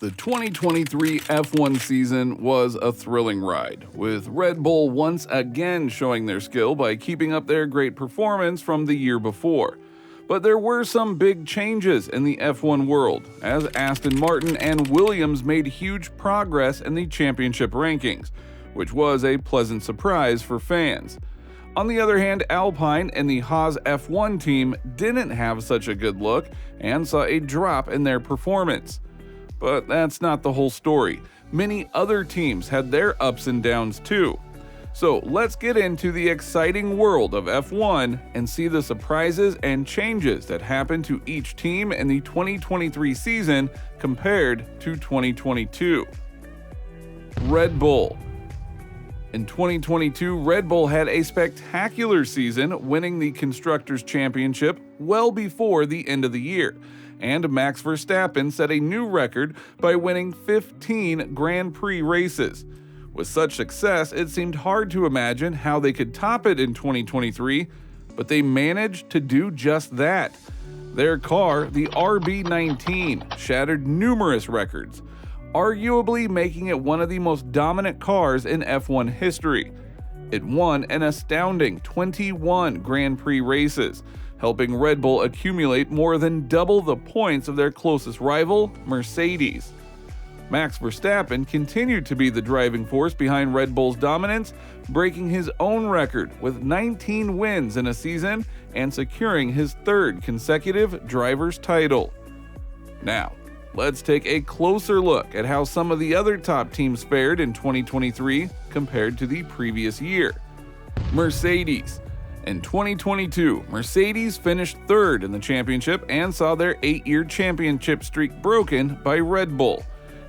The 2023 F1 season was a thrilling ride, with Red Bull once again showing their skill by keeping up their great performance from the year before. But there were some big changes in the F1 world, as Aston Martin and Williams made huge progress in the championship rankings, which was a pleasant surprise for fans. On the other hand, Alpine and the Haas F1 Team didn't have such a good look and saw a drop in their performance. But that's not the whole story. Many other teams had their ups and downs too. So let's get into the exciting world of F1 and see the surprises and changes that happened to each team in the 2023 season compared to 2022. Red Bull. In 2022, Red Bull had a spectacular season, winning the Constructors' Championship well before the end of the year. And Max Verstappen set a new record by winning 15 Grand Prix races. With such success, it seemed hard to imagine how they could top it in 2023, but they managed to do just that. Their car, the RB19, shattered numerous records, arguably making it one of the most dominant cars in F1 history. It won an astounding 21 Grand Prix races, helping Red Bull accumulate more than double the points of their closest rival, Mercedes. Max Verstappen continued to be the driving force behind Red Bull's dominance, breaking his own record with 19 wins in a season and securing his third consecutive driver's title. Now, let's take a closer look at how some of the other top teams fared in 2023 compared to the previous year. Mercedes. In 2022, Mercedes finished third in the championship and saw their 8-year championship streak broken by Red Bull.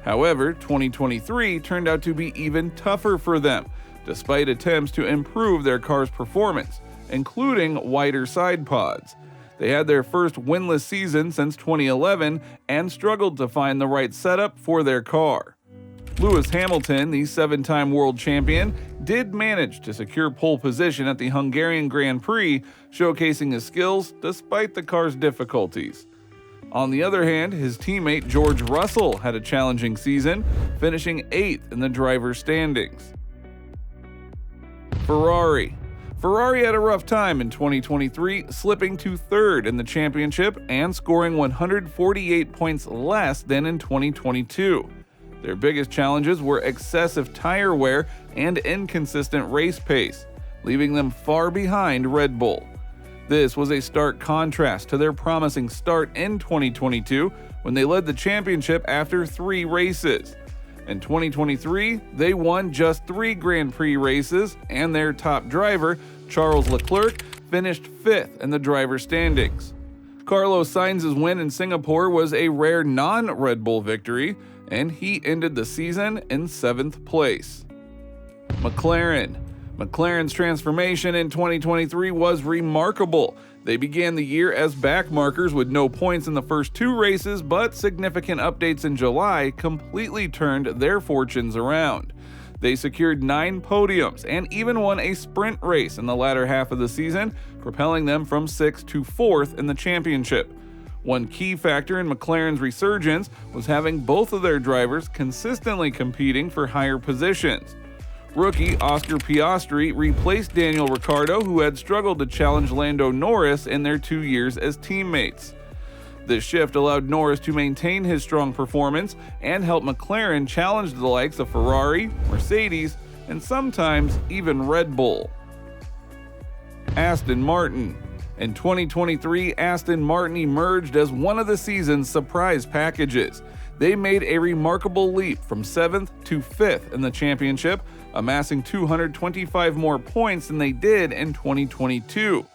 However, 2023 turned out to be even tougher for them, despite attempts to improve their car's performance, including wider side pods. They had their first winless season since 2011 and struggled to find the right setup for their car. Lewis Hamilton, the 7-time world champion, did manage to secure pole position at the Hungarian Grand Prix, showcasing his skills despite the car's difficulties. On the other hand, his teammate George Russell had a challenging season, finishing 8th in the driver's standings. Ferrari had a rough time in 2023, slipping to 3rd in the championship and scoring 148 points less than in 2022. Their biggest challenges were excessive tire wear and inconsistent race pace, leaving them far behind Red Bull. This was a stark contrast to their promising start in 2022 when they led the championship after 3 races. In 2023, they won just 3 Grand Prix races, and their top driver, Charles Leclerc, finished 5th in the driver's standings. Carlos Sainz's win in Singapore was a rare non-Red Bull victory, and he ended the season in 7th place. McLaren's transformation in 2023 was remarkable. They began the year as backmarkers with no points in the first 2 races, but significant updates in July completely turned their fortunes around. They secured 9 podiums and even won a sprint race in the latter half of the season, propelling them from 6th to 4th in the championship. One key factor in McLaren's resurgence was having both of their drivers consistently competing for higher positions. Rookie Oscar Piastri replaced Daniel Ricciardo, who had struggled to challenge Lando Norris in their 2 years as teammates. This shift allowed Norris to maintain his strong performance and help McLaren challenge the likes of Ferrari, Mercedes, and sometimes even Red Bull. Aston Martin. In 2023, Aston Martin emerged as one of the season's surprise packages. They made a remarkable leap from 7th to 5th in the championship, amassing 225 more points than they did in 2022.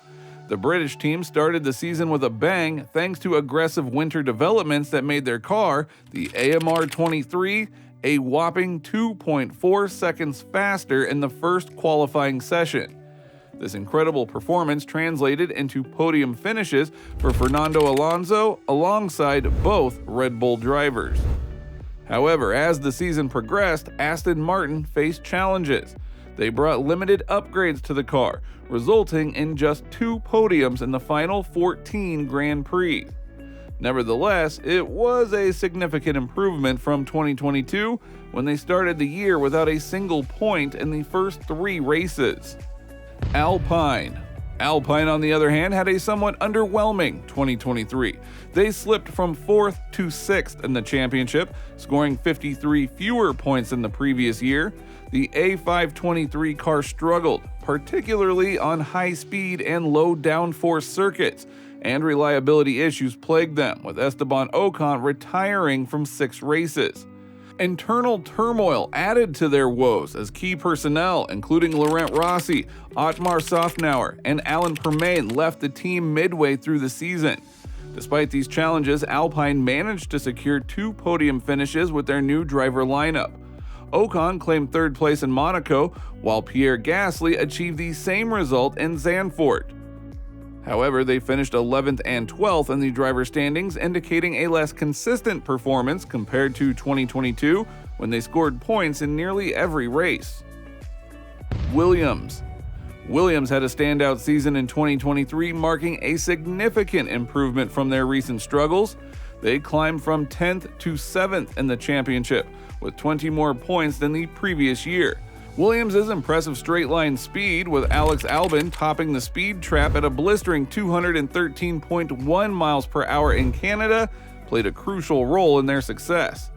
The British team started the season with a bang thanks to aggressive winter developments that made their car, the AMR23, a whopping 2.4 seconds faster in the first qualifying session. This incredible performance translated into podium finishes for Fernando Alonso alongside both Red Bull drivers. However, as the season progressed, Aston Martin faced challenges. They brought limited upgrades to the car, resulting in just 2 podiums in the final 14 Grand Prix. Nevertheless, it was a significant improvement from 2022 when they started the year without a single point in the first 3 races. Alpine, on the other hand, had a somewhat underwhelming 2023. They slipped from 4th to 6th in the championship, scoring 53 fewer points than the previous year. The A523 car struggled, particularly on high speed and low downforce circuits, and reliability issues plagued them, with Esteban Ocon retiring from 6 races. Internal turmoil added to their woes as key personnel, including Laurent Rossi, Otmar Safnauer, and Alain Permain, left the team midway through the season. Despite these challenges, Alpine managed to secure 2 podium finishes with their new driver lineup. Ocon claimed 3rd place in Monaco, while Pierre Gasly achieved the same result in Zandvoort. However, they finished 11th and 12th in the driver standings, indicating a less consistent performance compared to 2022, when they scored points in nearly every race. Williams had a standout season in 2023, marking a significant improvement from their recent struggles. They climbed from 10th to 7th in the championship, with 20 more points than the previous year. Williams' impressive straight-line speed, with Alex Albon topping the speed trap at a blistering 213.1 miles per hour in Canada, played a crucial role in their success.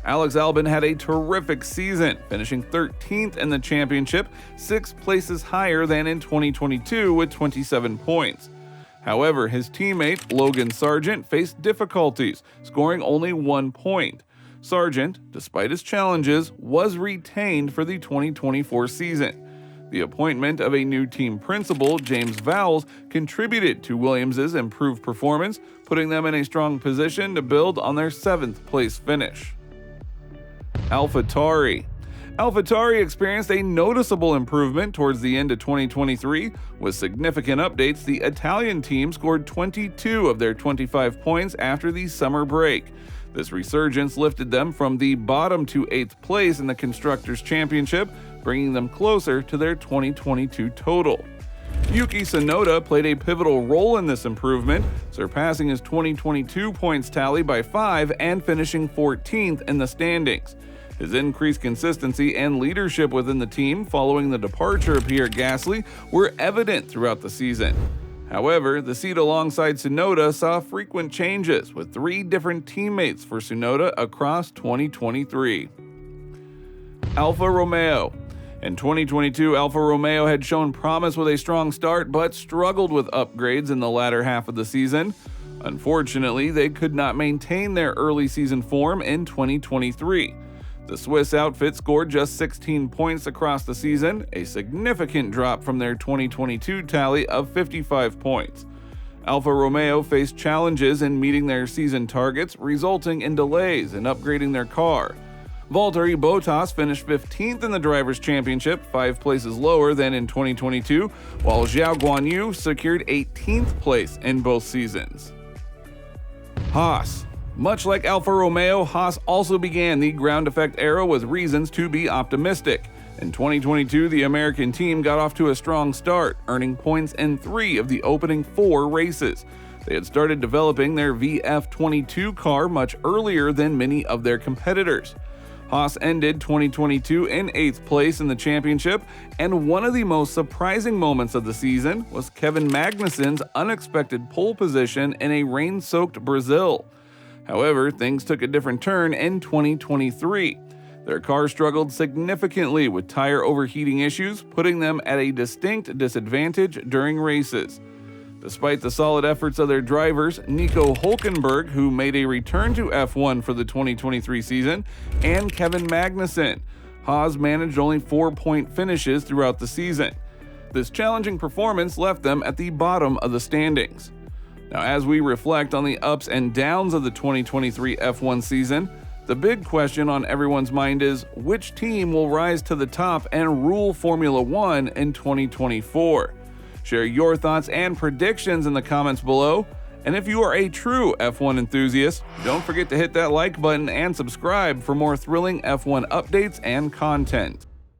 Alex Albon had a terrific season, finishing 13th in the championship, 6 places higher than in 2022 with 27 points. However, his teammate Logan Sargent faced difficulties, scoring only 1 point. Sargent, despite his challenges, was retained for the 2024 season. The appointment of a new team principal, James Vowles, contributed to Williams' improved performance, putting them in a strong position to build on their 7th place finish. AlphaTauri experienced a noticeable improvement towards the end of 2023. With significant updates, the Italian team scored 22 of their 25 points after the summer break. This resurgence lifted them from the bottom to 8th place in the Constructors' Championship, bringing them closer to their 2022 total. Yuki Tsunoda played a pivotal role in this improvement, surpassing his 2022 points tally by 5 and finishing 14th in the standings. His increased consistency and leadership within the team following the departure of Pierre Gasly were evident throughout the season. However, the seat alongside Tsunoda saw frequent changes, with 3 different teammates for Tsunoda across 2023. Alfa Romeo. In 2022, Alfa Romeo had shown promise with a strong start, but struggled with upgrades in the latter half of the season. Unfortunately, they could not maintain their early season form in 2023. The Swiss outfit scored just 16 points across the season, a significant drop from their 2022 tally of 55 points. Alfa Romeo faced challenges in meeting their season targets, resulting in delays in upgrading their car. Valtteri Bottas finished 15th in the Drivers' Championship, 5 places lower than in 2022, while Zhou Guanyu secured 18th place in both seasons. Haas. Much like Alfa Romeo, Haas also began the ground effect era with reasons to be optimistic. In 2022, the American team got off to a strong start, earning points in 3 of the opening 4 races. They had started developing their VF22 car much earlier than many of their competitors. Haas ended 2022 in 8th place in the championship, and one of the most surprising moments of the season was Kevin Magnussen's unexpected pole position in a rain-soaked Brazil. However, things took a different turn in 2023. Their car struggled significantly with tire overheating issues, putting them at a distinct disadvantage during races. Despite the solid efforts of their drivers, Nico Hülkenberg, who made a return to F1 for the 2023 season, and Kevin Magnussen, Haas managed only 4-point finishes throughout the season. This challenging performance left them at the bottom of the standings. Now, as we reflect on the ups and downs of the 2023 F1 season, the big question on everyone's mind is which team will rise to the top and rule Formula One in 2024? Share your thoughts and predictions in the comments below. And if you are a true F1 enthusiast, don't forget to hit that like button and subscribe for more thrilling F1 updates and content.